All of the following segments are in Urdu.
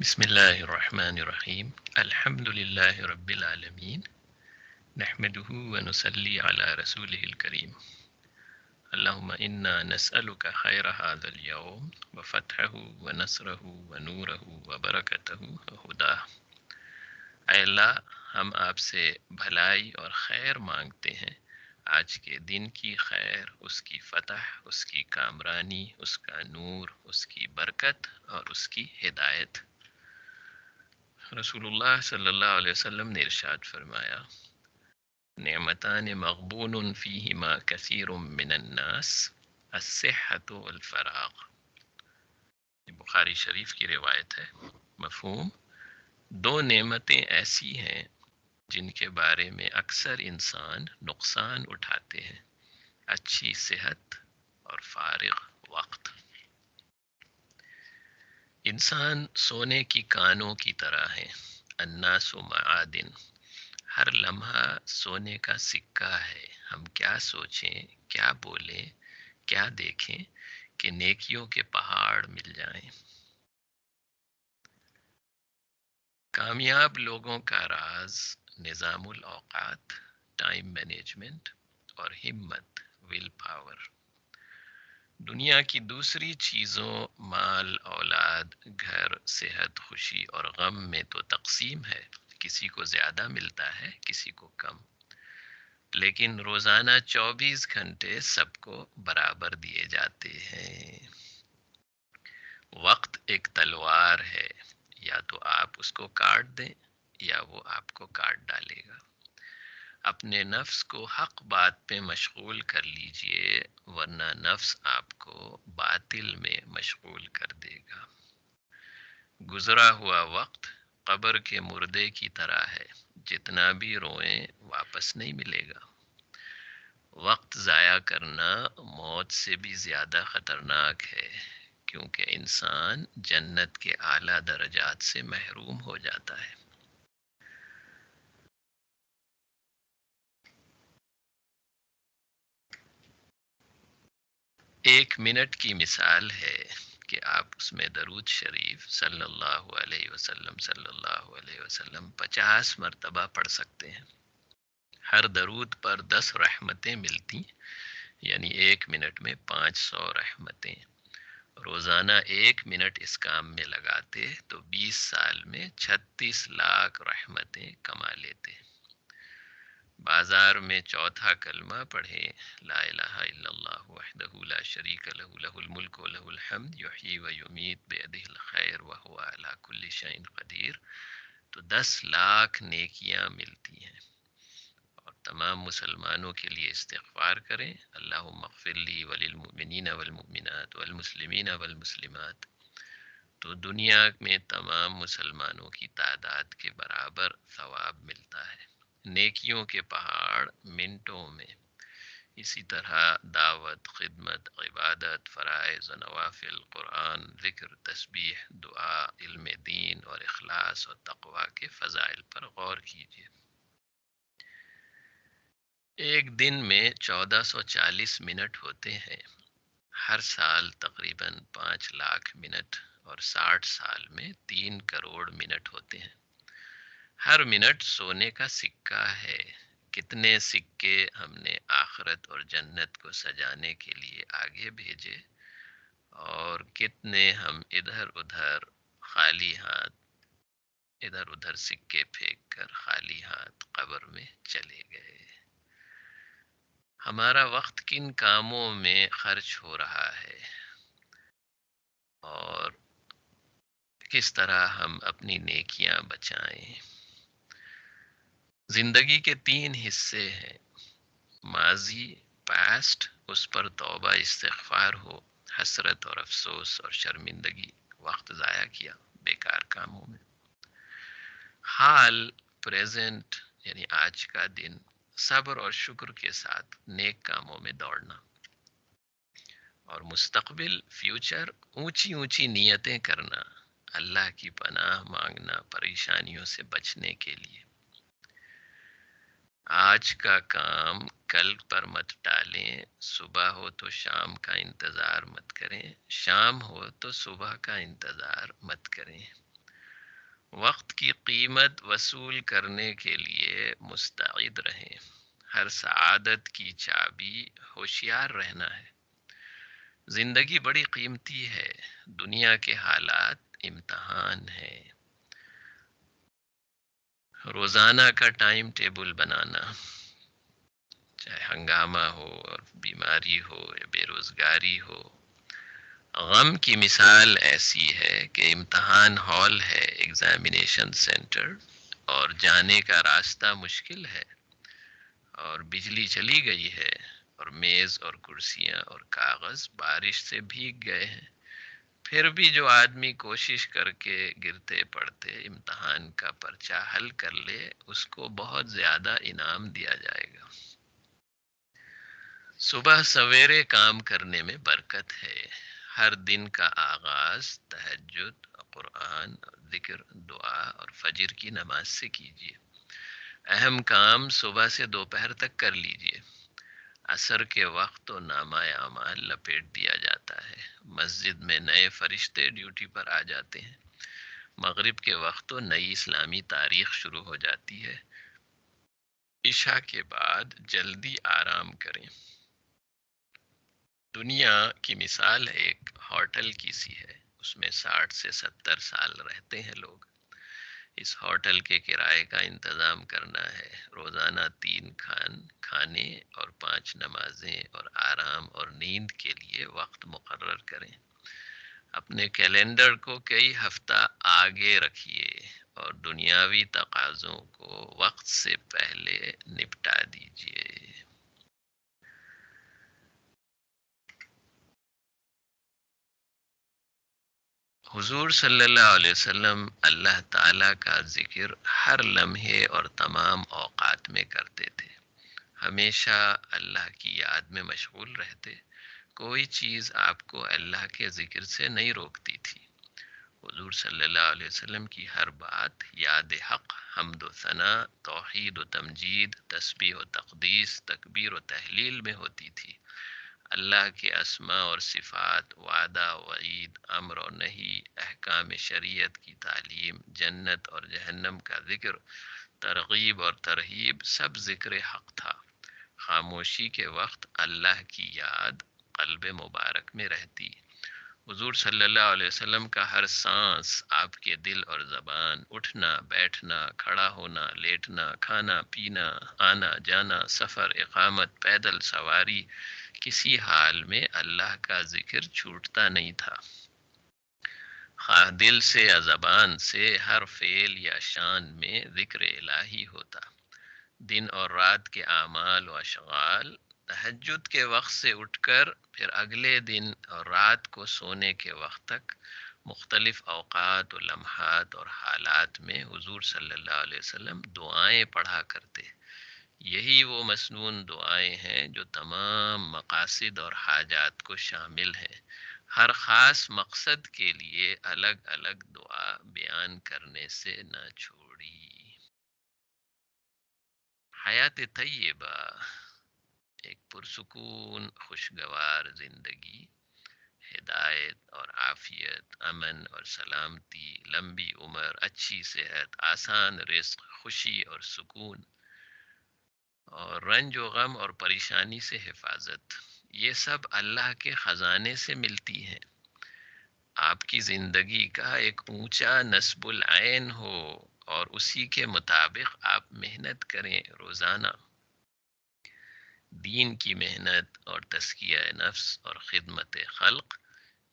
بسم اللہ الرحمن الرحیم الحمد للہ رب العالمین نحمده ونصلی علی رسوله الکریم اللہم انا نسألک خیر هذا اليوم وفتحه ونصره ونوره وبرکته وہداه۔ اے اللہ، ہم آپ سے بھلائی اور خیر مانگتے ہیں، آج کے دن کی خیر، اس کی فتح، اس کی کامرانی، اس کا نور، اس کی برکت اور اس کی ہدایت۔ رسول اللہ صلی اللہ علیہ وسلم نے ارشاد فرمایا، نعمتان مغبون فیہما کثیر من الناس، الصحۃ والفراغ۔ یہ بخاری شریف کی روایت ہے۔ مفہوم: دو نعمتیں ایسی ہیں جن کے بارے میں اکثر انسان نقصان اٹھاتے ہیں، اچھی صحت اور فارغ وقت۔ انسان سونے کی کانوں کی طرح ہے، الناس معادن، ہر لمحہ سونے کا سکہ ہے۔ ہم کیا سوچیں، کیا بولیں، کیا دیکھیں کہ نیکیوں کے پہاڑ مل جائیں۔ کامیاب لوگوں کا راز نظام الاوقات، ٹائم مینجمنٹ اور ہمت، ول پاور۔ دنیا کی دوسری چیزوں، مال، اولاد، گھر، صحت، خوشی اور غم میں تو تقسیم ہے، کسی کو زیادہ ملتا ہے، کسی کو کم، لیکن روزانہ 24 گھنٹے سب کو برابر دیے جاتے ہیں۔ وقت ایک تلوار ہے، یا تو آپ اس کو کاٹ دیں یا وہ آپ کو کاٹ ڈالے گا۔ اپنے نفس کو حق بات پہ مشغول کر لیجئے، ورنہ نفس آپ کو باطل میں مشغول کر دے گا۔ گزرا ہوا وقت قبر کے مردے کی طرح ہے، جتنا بھی روئیں واپس نہیں ملے گا۔ وقت ضائع کرنا موت سے بھی زیادہ خطرناک ہے، کیونکہ انسان جنت کے اعلیٰ درجات سے محروم ہو جاتا ہے۔ ایک منٹ کی مثال ہے کہ آپ اس میں درود شریف صلی اللہ علیہ وسلم 50 مرتبہ پڑھ سکتے ہیں۔ ہر درود پر 10 رحمتیں ملتی، یعنی ایک منٹ میں 500 رحمتیں۔ روزانہ ایک منٹ اس کام میں لگاتے تو 20 سال میں 36 لاکھ رحمتیں کما لیتے۔ بازار میں چوتھا کلمہ پڑھیں، لا الہ الا اللہ وحدہ لا شریک لہ لہ الملک و لہ الحمد یحیی و یمیت بیدہ الخیر وہو علی کل شیء قدیر، تو 10 لاکھ نیکیاں ملتی ہیں۔ اور تمام مسلمانوں کے لیے استغفار کریں، اللہم اغفر لی وللمؤمنین والمؤمنات والمسلمین والمسلمات، تو دنیا میں تمام مسلمانوں کی تعداد کے برابر ثواب ملتا ہے۔ نیکیوں کے پہاڑ منٹوں میں۔ اسی طرح دعوت، خدمت، عبادت، فرائض و نوافل، قرآن، ذکر، تسبیح، دعا، علم دین اور اخلاص اور تقوی کے فضائل پر غور کیجیے۔ ایک دن میں 1440 منٹ ہوتے ہیں، ہر سال تقریباً 5 لاکھ منٹ، اور 60 سال میں 3 کروڑ منٹ ہوتے ہیں۔ ہر منٹ سونے کا سکہ ہے۔ کتنے سکے ہم نے آخرت اور جنت کو سجانے کے لیے آگے بھیجے، اور کتنے ہم ادھر ادھر سکے پھینک کر خالی ہاتھ قبر میں چلے گئے۔ ہمارا وقت کن کاموں میں خرچ ہو رہا ہے، اور کس طرح ہم اپنی نیکیاں بچائیں۔ زندگی کے 3 حصے ہیں، ماضی، پاسٹ، اس پر توبہ استغفار ہو، حسرت اور افسوس اور شرمندگی، وقت ضائع کیا بیکار کاموں میں۔ حال، پریزنٹ، یعنی آج کا دن، صبر اور شکر کے ساتھ نیک کاموں میں دوڑنا۔ اور مستقبل، فیوچر، اونچی اونچی نیتیں کرنا، اللہ کی پناہ مانگنا پریشانیوں سے بچنے کے لیے۔ آج کا کام کل پر مت ٹالیں، صبح ہو تو شام کا انتظار مت کریں، شام ہو تو صبح کا انتظار مت کریں۔ وقت کی قیمت وصول کرنے کے لیے مستعد رہیں۔ ہر سعادت کی چابی ہوشیار رہنا ہے۔ زندگی بڑی قیمتی ہے، دنیا کے حالات امتحان ہے۔ روزانہ کا ٹائم ٹیبل بنانا، چاہے ہنگامہ ہو اور بیماری ہو یا بے روزگاری ہو۔ غم کی مثال ایسی ہے کہ امتحان ہال ہے، ایگزامینیشن سینٹر، اور جانے کا راستہ مشکل ہے، اور بجلی چلی گئی ہے، اور میز اور کرسیاں اور کاغذ بارش سے بھیگ گئے ہیں۔ پھر بھی جو آدمی کوشش کر کے گرتے پڑتے امتحان کا پرچہ حل کر لے، اس کو بہت زیادہ انعام دیا جائے گا۔ صبح سویرے کام کرنے میں برکت ہے۔ ہر دن کا آغاز تہجد، قرآن، ذکر، دعا اور فجر کی نماز سے کیجیے۔ اہم کام صبح سے دوپہر تک کر لیجیے۔ عصر کے وقت تو نامہ اعمال لپیٹ دیا جاتا ہے، مسجد میں نئے فرشتے ڈیوٹی پر آ جاتے ہیں۔ مغرب کے وقت تو نئی اسلامی تاریخ شروع ہو جاتی ہے۔ عشاء کے بعد جلدی آرام کریں۔ دنیا کی مثال ایک ہوٹل کی سی ہے، اس میں 60 سے 70 سال رہتے ہیں لوگ۔ اس ہوٹل کے کرائے کا انتظام کرنا ہے۔ روزانہ 3 کھانے اور 5 نمازیں اور آرام اور نیند کے لیے وقت مقرر کریں۔ اپنے کیلنڈر کو کئی ہفتہ آگے رکھیے اور دنیاوی تقاضوں کو وقت سے پہلے نپٹا دیجیے۔ حضور صلی اللہ علیہ وسلم اللہ تعالیٰ کا ذکر ہر لمحے اور تمام اوقات میں کرتے تھے۔ ہمیشہ اللہ کی یاد میں مشغول رہتے۔ کوئی چیز آپ کو اللہ کے ذکر سے نہیں روکتی تھی۔ حضور صلی اللہ علیہ وسلم کی ہر بات یاد حق، حمد و ثنا، توحید و تمجید، تسبیح و تقدیس، تکبیر و تحلیل میں ہوتی تھی۔ اللہ کے اسماء اور صفات، وعدہ وعید، امر و نہی، احکام شریعت کی تعلیم، جنت اور جہنم کا ذکر، ترغیب اور ترہیب، سب ذکر حق تھا۔ خاموشی کے وقت اللہ کی یاد قلب مبارک میں رہتی۔ حضور صلی اللہ علیہ وسلم کا ہر سانس آپ کے دل اور زبان، اٹھنا بیٹھنا، کھڑا ہونا لیٹنا، کھانا پینا، آنا جانا، سفر، اقامت، پیدل سواری، کسی حال میں اللہ کا ذکر چھوٹتا نہیں تھا۔ خواہ دل سے یا زبان سے، ہر فعل یا شان میں ذکر الہی ہوتا۔ دن اور رات کے اعمال و اشغال، تہجد کے وقت سے اٹھ کر پھر اگلے دن اور رات کو سونے کے وقت تک، مختلف اوقات و لمحات اور حالات میں حضور صلی اللہ علیہ وسلم دعائیں پڑھا کرتے۔ یہی وہ مسنون دعائیں ہیں جو تمام مقاصد اور حاجات کو شامل ہیں۔ ہر خاص مقصد کے لیے الگ الگ دعا بیان کرنے سے نہ چھوڑی۔ حیات طیبہ، ایک پرسکون خوشگوار زندگی، ہدایت اور عافیت، امن اور سلامتی، لمبی عمر، اچھی صحت، آسان رزق، خوشی اور سکون، اور رنج و غم اور پریشانی سے حفاظت، یہ سب اللہ کے خزانے سے ملتی ہیں۔ آپ کی زندگی کا ایک اونچا نصب العین ہو اور اسی کے مطابق آپ محنت کریں روزانہ۔ دین کی محنت اور تزکیہ نفس اور خدمت خلق،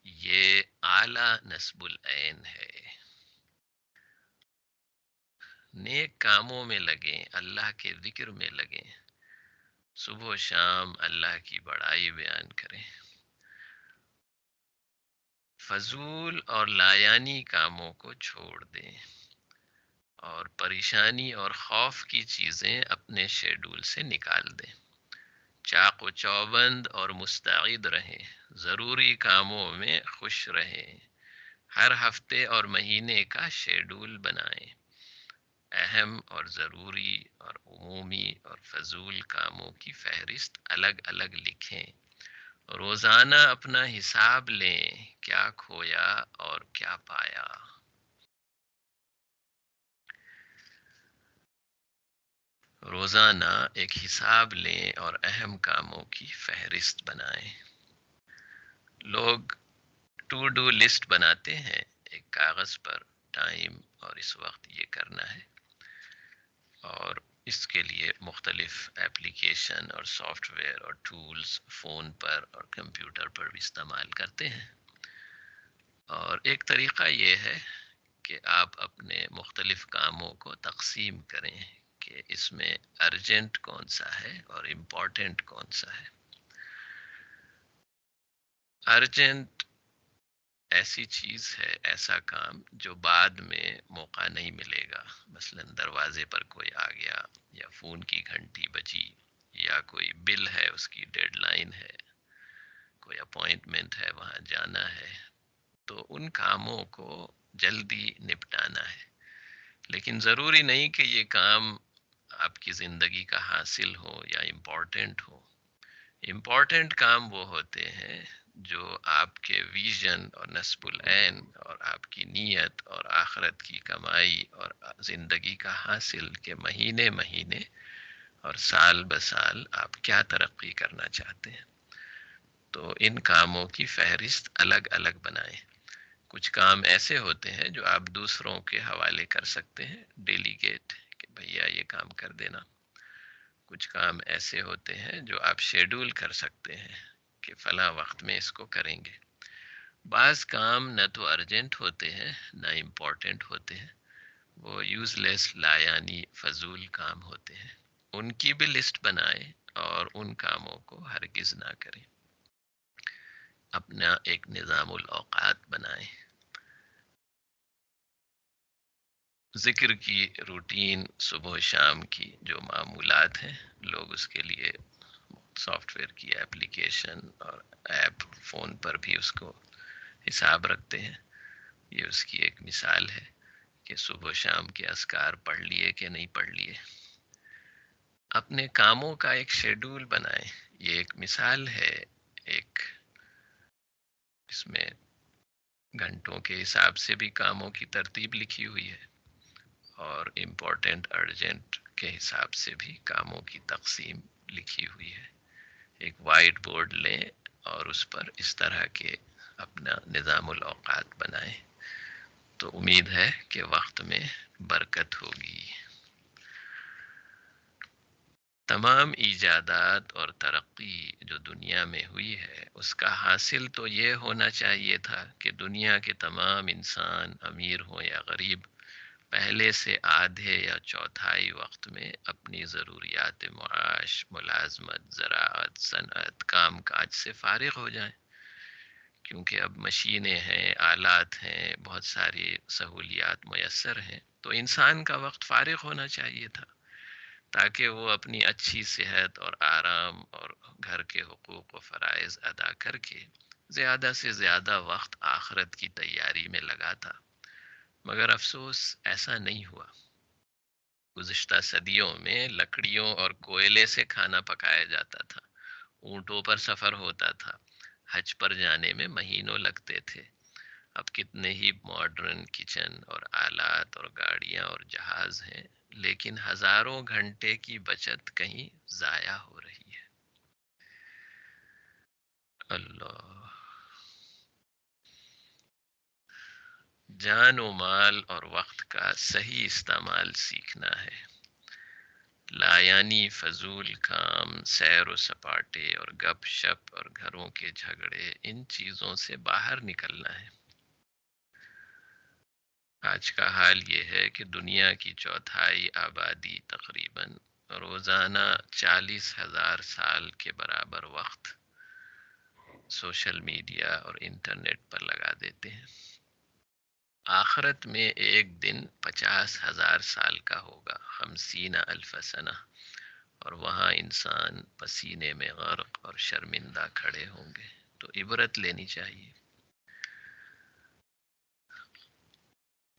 یہ اعلیٰ نصب العین ہے۔ نیک کاموں میں لگیں، اللہ کے ذکر میں لگیں، صبح و شام اللہ کی بڑائی بیان کریں۔ فضول اور لایانی کاموں کو چھوڑ دیں اور پریشانی اور خوف کی چیزیں اپنے شیڈول سے نکال دیں۔ چاق و چوبند اور مستعد رہیں، ضروری کاموں میں خوش رہیں۔ ہر ہفتے اور مہینے کا شیڈول بنائیں۔ اہم اور ضروری اور عمومی اور فضول کاموں کی فہرست الگ الگ لکھیں۔ روزانہ اپنا حساب لیں، کیا کھویا اور کیا پایا۔ روزانہ ایک حساب لیں اور اہم کاموں کی فہرست بنائیں۔ لوگ ٹو ڈو لسٹ بناتے ہیں ایک کاغذ پر، ٹائم اور اس وقت یہ کرنا ہے، اور اس کے لیے مختلف ایپلیکیشن اور سافٹ ویئر اور ٹولز فون پر اور کمپیوٹر پر بھی استعمال کرتے ہیں۔ اور ایک طریقہ یہ ہے کہ آپ اپنے مختلف کاموں کو تقسیم کریں کہ اس میں ارجنٹ کون سا ہے اور امپورٹنٹ کون سا ہے۔ ارجنٹ ایسی چیز ہے، ایسا کام جو بعد میں موقع نہیں ملے گا، مثلا دروازے پر کوئی آ گیا، یا فون کی گھنٹی بجی، یا کوئی بل ہے اس کی ڈیڈ لائن ہے، کوئی اپوائنٹمنٹ ہے وہاں جانا ہے، تو ان کاموں کو جلدی نپٹانا ہے۔ لیکن ضروری نہیں کہ یہ کام آپ کی زندگی کا حاصل ہو یا امپورٹنٹ ہو۔ امپورٹنٹ کام وہ ہوتے ہیں جو آپ کے ویژن اور نصب العین اور آپ کی نیت اور آخرت کی کمائی اور زندگی کا حاصل کے مہینے مہینے اور سال بسال آپ کیا ترقی کرنا چاہتے ہیں۔ تو ان کاموں کی فہرست الگ الگ بنائیں۔ کچھ کام ایسے ہوتے ہیں جو آپ دوسروں کے حوالے کر سکتے ہیں، ڈیلیگیٹ، کہ بھیا یہ کام کر دینا۔ کچھ کام ایسے ہوتے ہیں جو آپ شیڈول کر سکتے ہیں کہ فلاں وقت میں اس کو کریں گے۔ بعض کام نہ تو ارجنٹ ہوتے ہیں نہ امپورٹنٹ ہوتے ہیں، وہ یوز لیس، لا یعنی فضول کام ہوتے ہیں۔ ان کی بھی لسٹ بنائیں اور ان کاموں کو ہرگز نہ کریں۔ اپنا ایک نظام الاوقات بنائیں۔ ذکر کی روٹین صبح و شام کی جو معمولات ہیں، لوگ اس کے لیے سافٹ ویئر کی ایپلیکیشن اور ایپ فون پر بھی اس کو حساب رکھتے ہیں۔ یہ اس کی ایک مثال ہے کہ صبح و شام کے اذکار پڑھ لیے کہ نہیں پڑھ لیے۔ اپنے کاموں کا ایک شیڈول بنائیں۔ یہ ایک مثال ہے، ایک اس میں گھنٹوں کے حساب سے بھی کاموں کی ترتیب لکھی ہوئی ہے، اور امپورٹنٹ ارجنٹ کے حساب سے بھی کاموں کی تقسیم لکھی ہوئی ہے۔ ایک وائٹ بورڈ لیں اور اس پر اس طرح کے اپنا نظام الاوقات بنائیں، تو امید ہے کہ وقت میں برکت ہوگی۔ تمام ایجادات اور ترقی جو دنیا میں ہوئی ہے، اس کا حاصل تو یہ ہونا چاہیے تھا کہ دنیا کے تمام انسان، امیر ہوں یا غریب، پہلے سے آدھے یا چوتھائی وقت میں اپنی ضروریات معاش، ملازمت، زراعت، صنعت، کام کاج سے فارغ ہو جائیں۔ کیونکہ اب مشینیں ہیں، آلات ہیں، بہت ساری سہولیات میسر ہیں، تو انسان کا وقت فارغ ہونا چاہیے تھا تاکہ وہ اپنی اچھی صحت اور آرام اور گھر کے حقوق و فرائض ادا کر کے زیادہ سے زیادہ وقت آخرت کی تیاری میں لگاتا۔ مگر افسوس ایسا نہیں ہوا۔ گزشتہ صدیوں میں لکڑیوں اور کوئلے سے کھانا پکایا جاتا تھا، اونٹوں پر سفر ہوتا تھا، حج پر جانے میں مہینوں لگتے تھے۔ اب کتنے ہی ماڈرن کچن اور آلات اور گاڑیاں اور جہاز ہیں، لیکن ہزاروں گھنٹے کی بچت کہیں ضائع ہو رہی ہے۔ اللہ! جان و مال اور وقت کا صحیح استعمال سیکھنا ہے۔ لایانی فضول کام، سیر و سپاٹے اور گپ شپ اور گھروں کے جھگڑے، ان چیزوں سے باہر نکلنا ہے۔ آج کا حال یہ ہے کہ دنیا کی چوتھائی آبادی تقریباً روزانہ 40,000 سال کے برابر وقت سوشل میڈیا اور انٹرنیٹ پر لگا دیتے ہیں۔ آخرت میں ایک دن 50,000 سال کا ہوگا، 50,000 سنہ، اور وہاں انسان پسینے میں غرق اور شرمندہ کھڑے ہوں گے۔ تو عبرت لینی چاہیے۔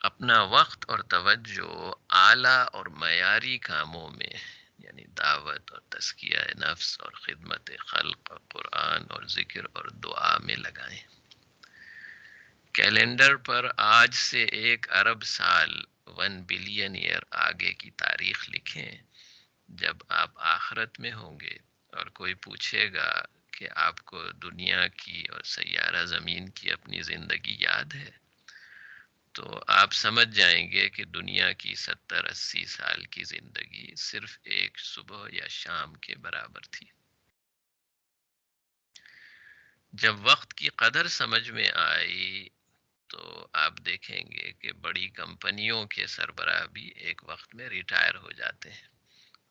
اپنا وقت اور توجہ اعلیٰ اور معیاری کاموں میں، یعنی دعوت اور تزکیہ نفس اور خدمت خلق اور قرآن اور ذکر اور دعا میں لگائیں۔ کیلنڈر پر آج سے 1 ارب سال، 1 بلین ایئر آگے کی تاریخ لکھیں جب آپ آخرت میں ہوں گے اور کوئی پوچھے گا کہ آپ کو دنیا کی اور سیارہ زمین کی اپنی زندگی یاد ہے، تو آپ سمجھ جائیں گے کہ دنیا کی 70 80 سال کی زندگی صرف ایک صبح یا شام کے برابر تھی۔ جب وقت کی قدر سمجھ میں آئی تو آپ دیکھیں گے کہ بڑی کمپنیوں کے سربراہ بھی ایک وقت میں ریٹائر ہو جاتے ہیں،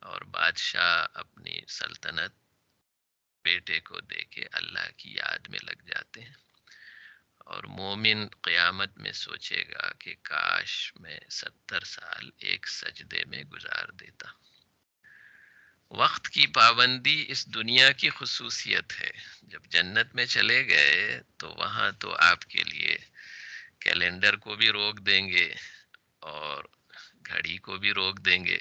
اور بادشاہ اپنی سلطنت بیٹے کو دے کے اللہ کی یاد میں لگ جاتے ہیں، اور مومن قیامت میں سوچے گا کہ کاش میں 70 سال ایک سجدے میں گزار دیتا۔ وقت کی پابندی اس دنیا کی خصوصیت ہے۔ جب جنت میں چلے گئے تو وہاں تو آپ کے لیے کیلنڈر کو بھی روک دیں گے اور گھڑی کو بھی روک دیں گے،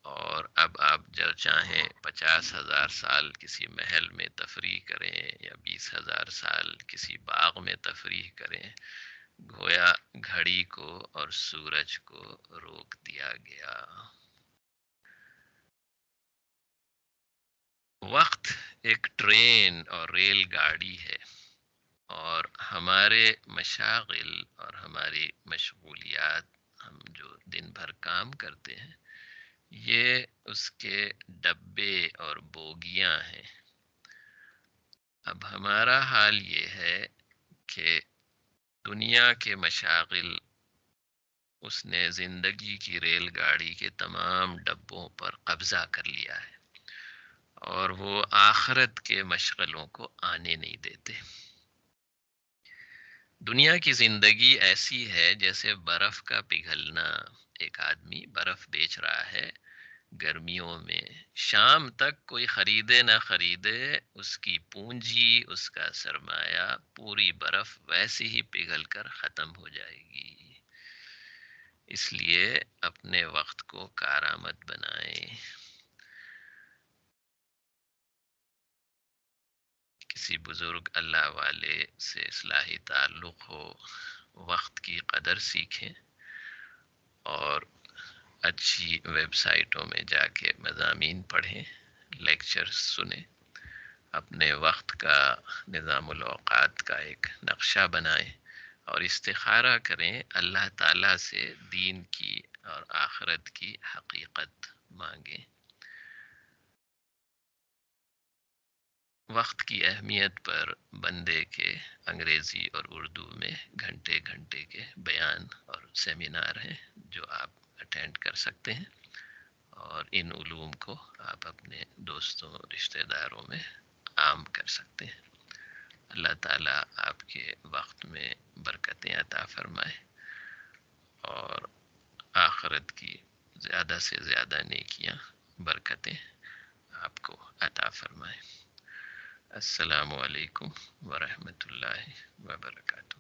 اور اب آپ جب چاہیں 50 000 سال کسی محل میں تفریح کریں یا 20 000 سال کسی باغ میں تفریح کریں، گویا گھڑی کو اور سورج کو روک دیا گیا۔ وقت ایک ٹرین اور ریل گاڑی ہے، اور ہمارے مشاغل اور ہماری مشغولیات، ہم جو دن بھر کام کرتے ہیں، یہ اس کے ڈبے اور بوگیاں ہیں۔ اب ہمارا حال یہ ہے کہ دنیا کے مشاغل اس نے زندگی کی ریل گاڑی کے تمام ڈبوں پر قبضہ کر لیا ہے، اور وہ آخرت کے مشغلوں کو آنے نہیں دیتے۔ دنیا کی زندگی ایسی ہے جیسے برف کا پگھلنا۔ ایک آدمی برف بیچ رہا ہے گرمیوں میں، شام تک کوئی خریدے نہ خریدے، اس کی پونجی، اس کا سرمایہ، پوری برف ویسے ہی پگھل کر ختم ہو جائے گی۔ اس لیے اپنے وقت کو کارآمد بنائیں۔ کسی بزرگ اللہ والے سے اصلاحی تعلق ہو، وقت کی قدر سیکھیں، اور اچھی ویب سائٹوں میں جا کے مضامین پڑھیں، لیکچرز سنیں، اپنے وقت کا، نظام الاوقات کا ایک نقشہ بنائیں، اور استخارہ کریں، اللہ تعالیٰ سے دین کی اور آخرت کی حقیقت مانگیں۔ وقت کی اہمیت پر بندے کے انگریزی اور اردو میں گھنٹے گھنٹے کے بیان اور سیمینار ہیں جو آپ اٹینڈ کر سکتے ہیں، اور ان علوم کو آپ اپنے دوستوں رشتہ داروں میں عام کر سکتے ہیں۔ اللہ تعالیٰ آپ کے وقت میں برکتیں عطا فرمائے، اور آخرت کی زیادہ سے زیادہ نیکیاں، برکتیں آپ کو عطا فرمائے۔ السلام علیکم ورحمۃ اللہ وبرکاتہ۔